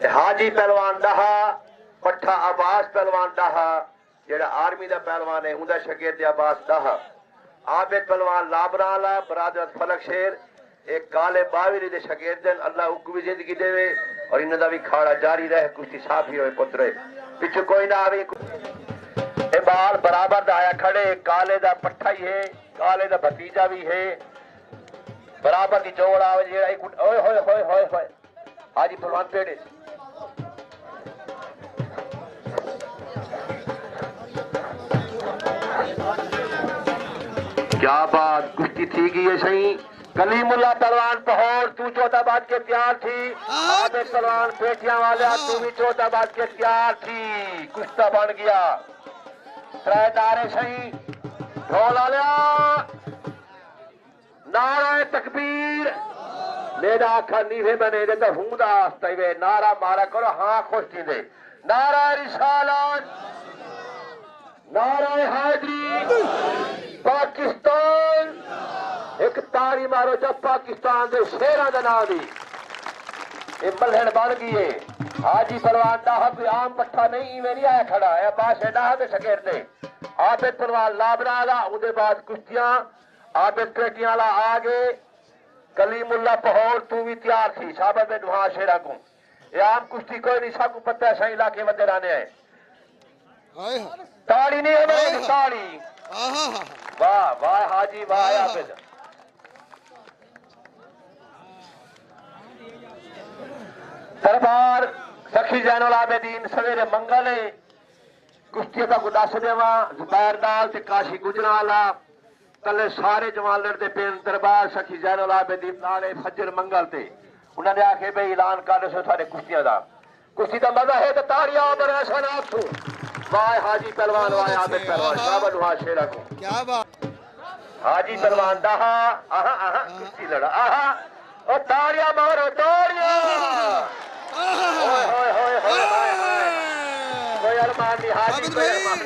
हाजी पहलवान डहा पट्ठा अब्बास पहलवान डहा जेड़ा आर्मी दा पहलवान है उनका शगिर्द अब्बास डहा। आबिद पहलवान लाबराला बरादर फलक शेर एक काले बावरी दे शगिर्द अल्लाह उनको भी जिंदगी देवे और इन्हां दा भी खाड़ा जारी रहे कुश्ती साफी होए पुत्रे पिछू कोई ना आवे। ए बाल बराबर दा आया खड़े काले दा पट्ठा ही है काले दा भतीजा भी है बराबर की जोड़ आवे जेड़ा ओए होए होए होए होए हाजी पहलवान पेड़े क्या बात कुश्ती थी कि ये सही। कलीमुल्ला पहलवान पहर तू चौथा बात के तैयार थी। आबिद पहलवान पेटियां वाले तू भी चौथा बात के तैयार थी। कुश्ता बन गया त्रेदारे सही ढोल आलिया नारा तकबीर मेरा आखा नीवे बने दे तो हूं दा आस्ते नारा मारा करो हाँ खुश थी दे नारा रिसालत नारा हैदरी पाकिस्तान एक तारी मारो जब पाकिस्तान के शेरा का नाम दी ये मलहन बन गई है। हाजी पहलवान डाहा कोई आम पट्ठा नहीं इवें नहीं आया खड़ा है बादशाह डाहा के शगेर ने आबिद पहलवान लाबरा ला उनके बाद कुश्तियां आबिद पेटियां ला आगे कलीमुल्ला पहर तू भी तैयार थी साबर में दुहा शेरा को ये आम कुश्ती कोई नहीं सबको पता है सही इलाके में रहने है ताड़ी नहीं है ताड़ी वाह वाह हाजी वाह आबिद दरबार सखी जैनुल आबिदीन सवेरे मंगल है कुश्ती का को दस देवा जुबैर दाल ते काशी गुजराला कल सारे जवान लड़ते पे दरबार सखी जैनुल आबिदीन नाले फजर मंगल ते उन्होंने आखे भाई ऐलान कर दो सारे कुश्तियां दा कुश्ती का मजा है तो ताड़ियां बड़ा शनाब सु वाह हाजी पहलवान वाह आबिद पहलवान शाबाश दुआ शेरा को क्या बात हाजी पहलवान डाहा आहा आहा कुश्ती लड़ा आहा ओ ताड़ियां मारो ताड़ियां ओए होए होए होए कोई अरमान नहीं हाजी कोई अरमान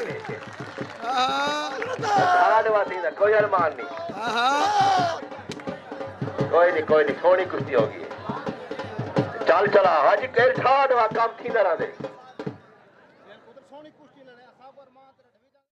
नहीं कोई अरमान नहीं कोई नहीं सोनी कुश्ती होगी चल चला हाजी कह छा काम थी ना दे